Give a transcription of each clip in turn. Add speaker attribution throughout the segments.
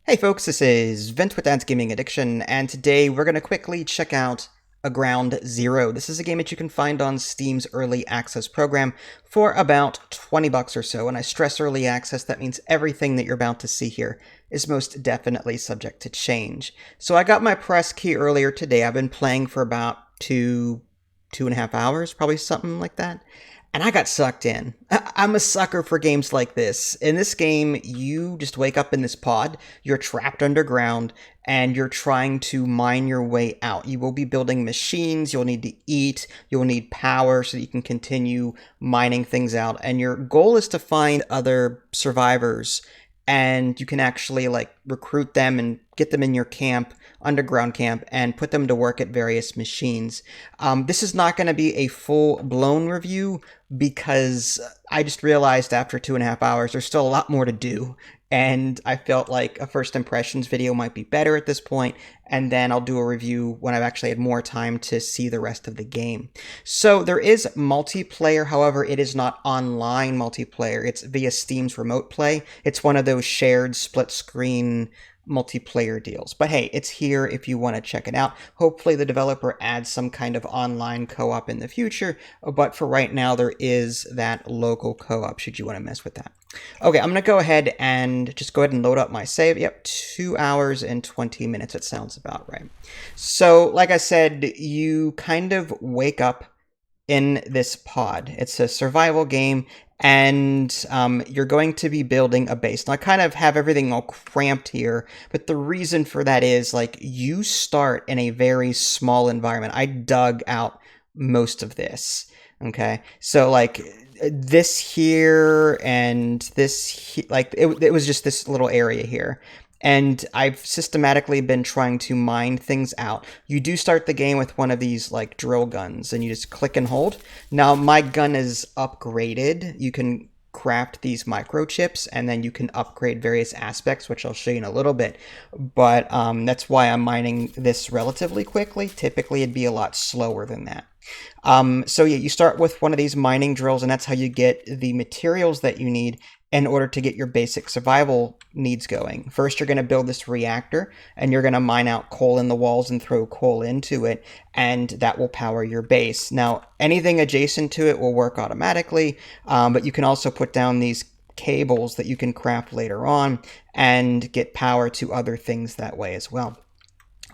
Speaker 1: Hey folks, this is Vint with Dad's Gaming Addiction, and today we're going to quickly check out Aground Zero. This is a game that you can find on Steam's Early Access program for about 20 bucks or so, and I stress early access, that means everything that you're about to see here is most definitely subject to change. So I got my press key earlier today. I've been playing for about two and a half hours, probably something like that. And I got sucked in. I'm a sucker for games like this. In this game, you just wake up in this pod, you're trapped underground, and you're trying to mine your way out. You will be building machines, you'll need to eat, you'll need power so that you can continue mining things out. And your goal is to find other survivors, and you can actually like recruit them and get them in your camp, underground camp, and put them to work at various machines. This is not going to be a full-blown review because I just realized after 2.5 hours there's still a lot more to do, and I felt like a first impressions video might be better at this point, and then I'll do a review when I've actually had more time to see the rest of the game. So there is multiplayer, however, it is not online multiplayer. It's via Steam's Remote Play. It's one of those shared split screen multiplayer deals. But hey, it's here if you want to check it out. Hopefully the developer adds some kind of online co-op in the future, but for right now there is that local co-op should you want to mess with that. Okay, I'm going to go ahead and just go ahead and load up my save. Yep, 2 hours and 20 minutes. It sounds about right. So, like I said, you kind of wake up in this pod. It's a survival game, and you're going to be building a base. Now, I kind of have everything all cramped here, but the reason for that is, like, you start in a very small environment. I dug out most of this, okay? So, like, this here and this, like, it was just this little area here. And I've systematically been trying to mine things out. You do start the game with one of these like drill guns, and you just click and hold. Now my gun is upgraded. You can craft these microchips, and then you can upgrade various aspects, which I'll show you in a little bit. But that's why I'm mining this relatively quickly. Typically, it'd be a lot slower than that. So yeah, you start with one of these mining drills, and that's how you get the materials that you need in order to get your basic survival needs going. First, you're going to build this reactor, and you're going to mine out coal in the walls and throw coal into it, and that will power your base. Now, anything adjacent to it will work automatically, but you can also put down these cables that you can craft later on and get power to other things that way as well.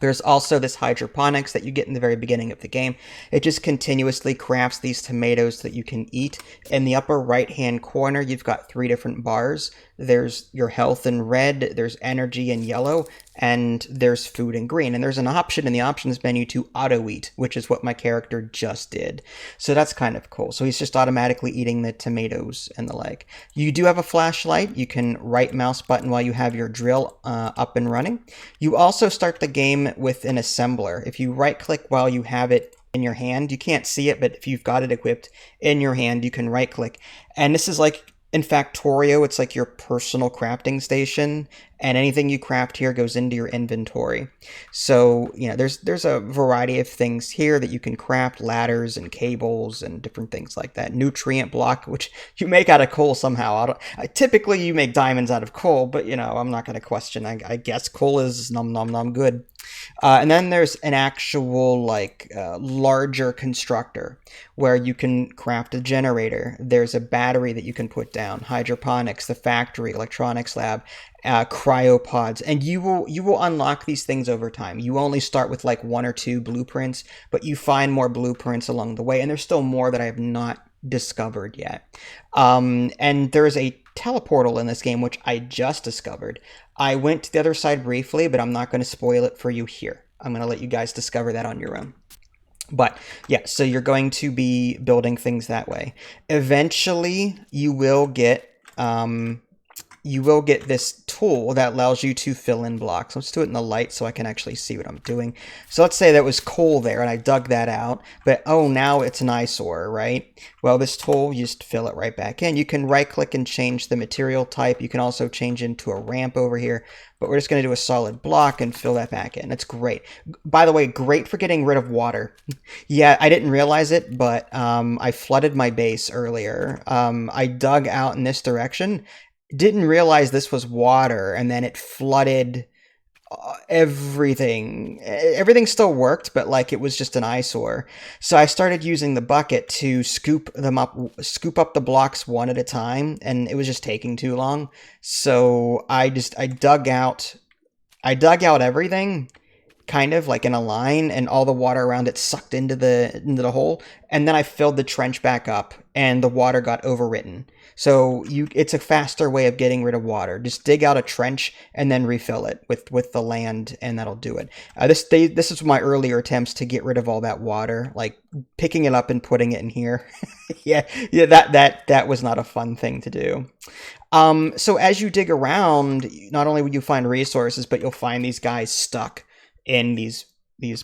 Speaker 1: There's also this hydroponics that you get in the very beginning of the game. It just continuously crafts these tomatoes that you can eat. In the upper right-hand corner, you've got 3 different bars. There's your health in red, there's energy in yellow, and there's food in green. And there's an option in the options menu to auto-eat, which is what my character just did. So that's kind of cool. So he's just automatically eating the tomatoes and the like. You do have a flashlight. You can right mouse button while you have your drill up and running. You also start the game with an assembler. If you right click while you have it in your hand, you can't see it, but if you've got it equipped in your hand, you can right click. And this is like in Factorio, it's like your personal crafting station, and anything you craft here goes into your inventory. So, you know, there's a variety of things here that you can craft, ladders and cables and different things like that. Nutrient block, which you make out of coal somehow. Typically, you make diamonds out of coal, but, you know, I'm not going to question. I guess coal is nom nom nom good. And then there's an actual like larger constructor where you can craft a generator. There's a battery that you can put down, hydroponics, the factory, electronics lab, cryopods, and you will unlock these things over time. You only start with like 1 or 2 blueprints, but you find more blueprints along the way, and there's still more that I have not discovered yet. And there's a teleportal in this game, which I just discovered. I went to the other side briefly, but I'm not going to spoil it for you here. I'm going to let you guys discover that on your own. But yeah, so you're going to be building things that way. Eventually, you will get this tool that allows you to fill in blocks. Let's do it in the light so I can actually see what I'm doing. So let's say that was coal there and I dug that out, but oh, now it's an eyesore, right? Well, this tool, you just fill it right back in. You can right click and change the material type. You can also change into a ramp over here, but we're just going to do a solid block and fill that back in. That's great. By the way, great for getting rid of water. Yeah, I didn't realize it, but I flooded my base earlier. I dug out in this direction, didn't realize this was water, and then it flooded everything. Everything still worked, but like it was just an eyesore. So I started using the bucket to scoop up the blocks one at a time, and it was just taking too long. So I dug out everything kind of like in a line, and all the water around it sucked into the hole, and then I filled the trench back up and the water got overwritten. So it's a faster way of getting rid of water. Just dig out a trench and then refill it with the land, and that'll do it. This is my earlier attempts to get rid of all that water, like picking it up and putting it in here. Yeah, that was not a fun thing to do. So as you dig around, not only will you find resources, but you'll find these guys stuck in these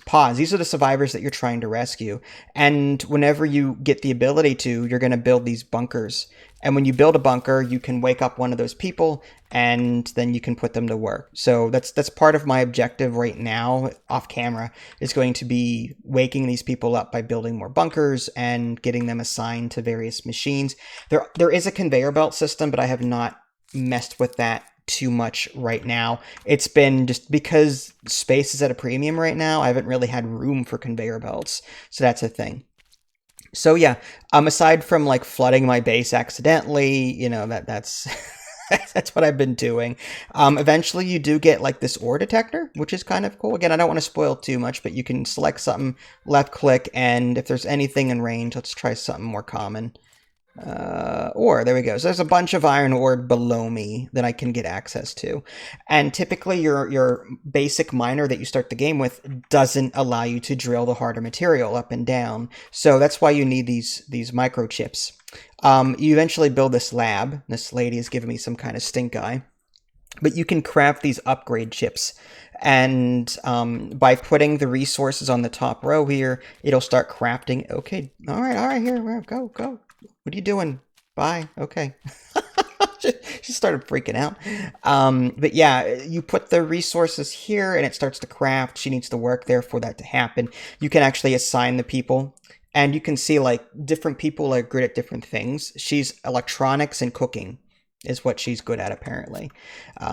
Speaker 1: pods. These are the survivors that you're trying to rescue. And whenever you get the ability to, you're going to build these bunkers. And when you build a bunker, you can wake up one of those people, and then you can put them to work. So that's part of my objective right now, off camera, is going to be waking these people up by building more bunkers and getting them assigned to various machines. There is a conveyor belt system, but I have not messed with that too much right now. It's been just because space is at a premium right now. I haven't really had room for conveyor belts, so that's a thing. So yeah, aside from like flooding my base accidentally, that's that's what I've been doing. Eventually you do get like this ore detector, which is kind of cool. Again, I don't want to spoil too much, but you can select something, left click, and if there's anything in range, let's try something more common. Ore, there we go. So there's a bunch of iron ore below me that I can get access to. And typically your basic miner that you start the game with doesn't allow you to drill the harder material up and down. So that's why you need these microchips. You eventually build this lab. This lady is giving me some kind of stink eye. But you can craft these upgrade chips. And by putting the resources on the top row here, it'll start crafting. Okay, all right, here, go. What are you doing? Bye. Okay. She started freaking out. But yeah, you put the resources here and it starts to craft. She needs to work there for that to happen. You can actually assign the people, and you can see like different people are good at different things. She's electronics and cooking is what she's good at, apparently.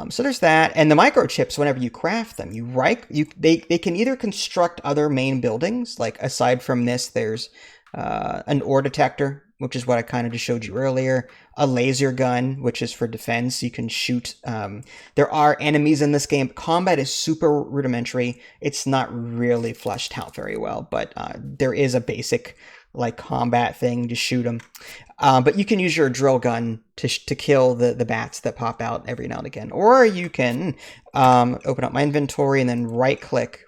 Speaker 1: So there's that. And the microchips, whenever you craft them, they can either construct other main buildings. Like aside from this, there's an ore detector, which is what I kind of just showed you earlier, a laser gun, which is for defense. You can shoot. There are enemies in this game. Combat is super rudimentary. It's not really fleshed out very well, but there is a basic like combat thing to shoot them. But you can use your drill gun to kill the bats that pop out every now and again. Or you can open up my inventory and then right click.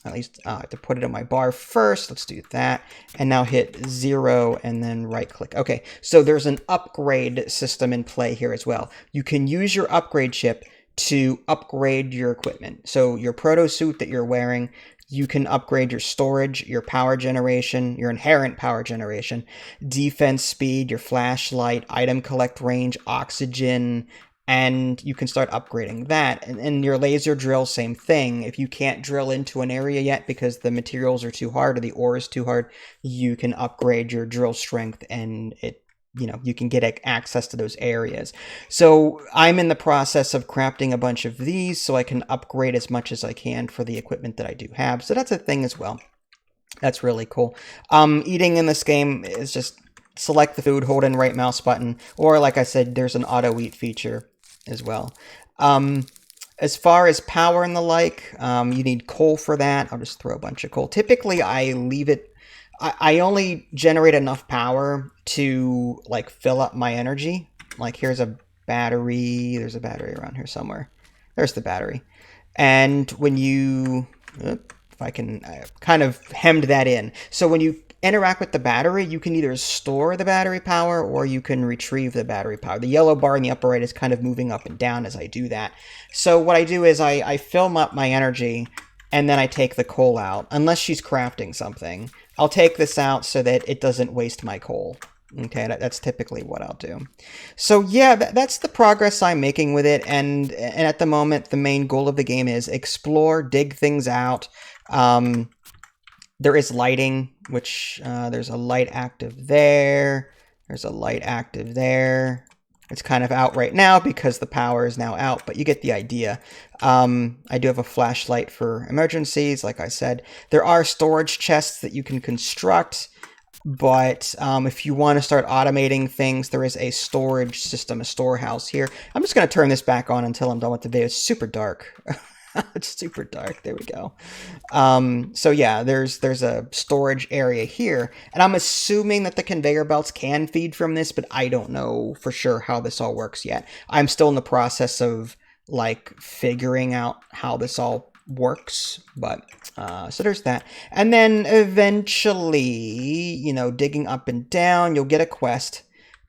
Speaker 1: At least I have to put it in my bar first. Let's do that. And now hit 0 and then right click. Okay, so there's an upgrade system in play here as well. You can use your upgrade chip to upgrade your equipment. So your proto suit that you're wearing, you can upgrade your storage, your power generation, your inherent power generation, defense speed, your flashlight, item collect range, oxygen, and you can start upgrading that. And your laser drill, same thing. If you can't drill into an area yet because the materials are too hard or the ore is too hard, you can upgrade your drill strength, and you can get access to those areas. So I'm in the process of crafting a bunch of these so I can upgrade as much as I can for the equipment that I do have. So that's a thing as well. That's really cool. Eating in this game is just select the food, hold in right mouse button, or like I said, there's an auto eat feature as well. As far as power and the like, you need coal for that. I'll just throw a bunch of coal. Typically, I leave it. I only generate enough power to like fill up my energy. Like here's a battery. There's a battery around here somewhere. There's the battery. And when you, if I can, I kind of hemmed that in. So when you interact with the battery, you can either store the battery power or you can retrieve the battery power. The yellow bar in the upper right is kind of moving up and down as I do that. So what I do is I fill up my energy and then I take the coal out. Unless she's crafting something, I'll take this out so that it doesn't waste my coal. Okay, that's typically what I'll do. So yeah, that's the progress I'm making with it. And at the moment, the main goal of the game is explore, dig things out. There is lighting, which there's a light active there. There's a light active there. It's kind of out right now because the power is now out, but you get the idea. I do have a flashlight for emergencies, like I said. There are storage chests that you can construct, but if you want to start automating things, there is a storage system, a storehouse here. I'm just going to turn this back on until I'm done with the video. It's super dark. It's super dark. There we go. So yeah, there's a storage area here, and I'm assuming that the conveyor belts can feed from this, but I don't know for sure how this all works yet. I'm still in the process of like figuring out how this all works, but so there's that. And then eventually, you know, digging up and down, you'll get a quest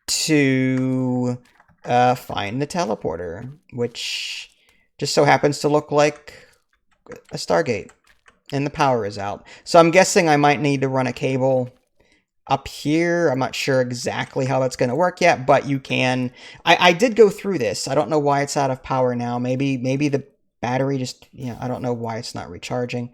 Speaker 1: to find the teleporter, which just so happens to look like a Stargate, and the power is out. So I'm guessing I might need to run a cable up here. I'm not sure exactly how that's going to work yet, but you can. I did go through this. I don't know why it's out of power now. Maybe the battery just, I don't know why it's not recharging.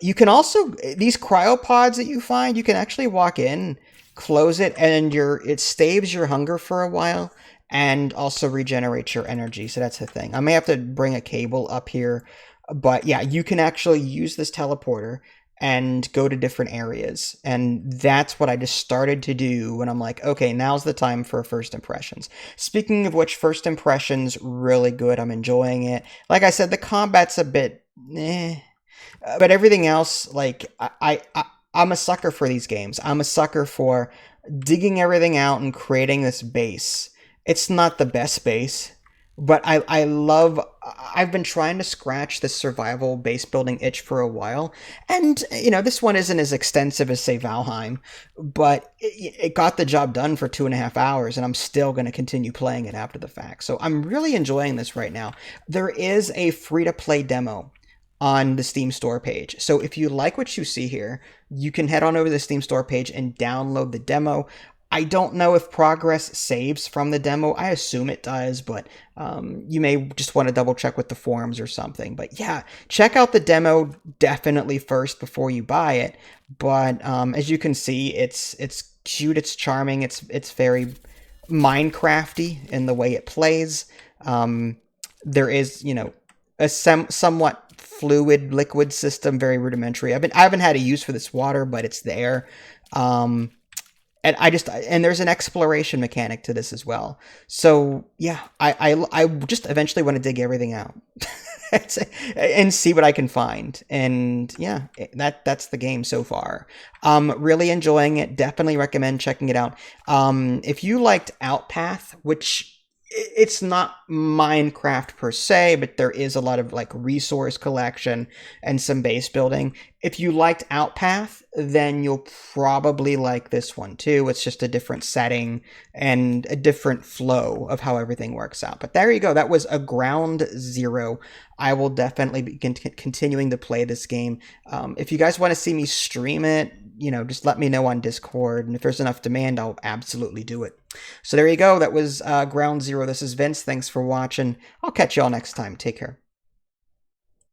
Speaker 1: You can also, these cryopods that you find, you can actually walk in, close it, and it staves your hunger for a while, and also regenerates your energy. So that's the thing. I may have to bring a cable up here, but yeah, you can actually use this teleporter and go to different areas. And that's what I just started to do when I'm like, okay, now's the time for first impressions. Speaking of which, first impressions, really good. I'm enjoying it. Like I said, the combat's a bit but everything else, like, I'm a sucker for these games. I'm a sucker for digging everything out and creating this base. It's not the best base, but I've been trying to scratch this survival base building itch for a while. And, this one isn't as extensive as, say, Valheim, but it got the job done for 2.5 hours, and I'm still going to continue playing it after the fact. So I'm really enjoying this right now. There is a free-to-play demo on the Steam store page. So if you like what you see here, you can head on over to the Steam store page and download the demo. I don't know if progress saves from the demo. I assume it does, but you may just want to double check with the forums or something. But yeah, check out the demo definitely first before you buy it. But as you can see, it's cute, it's charming, it's very Minecrafty in the way it plays. There is, a somewhat fluid liquid system, very rudimentary. I haven't had a use for this water, but it's there. And there's an exploration mechanic to this as well. So yeah, I just eventually want to dig everything out and see what I can find. And yeah, that's the game so far. Really enjoying it. Definitely recommend checking it out. If you liked Outpath, which it's not Minecraft per se, but there is a lot of like resource collection and some base building. If you liked Outpath, then you'll probably like this one too. It's just a different setting and a different flow of how everything works out. But there you go. That was Aground 0. I will definitely be continuing to play this game. If you guys want to see me stream it, just let me know on Discord. And if there's enough demand, I'll absolutely do it. So there you go. That was Ground 0. This is Vince. Thanks for watching. I'll catch you all next time. Take care.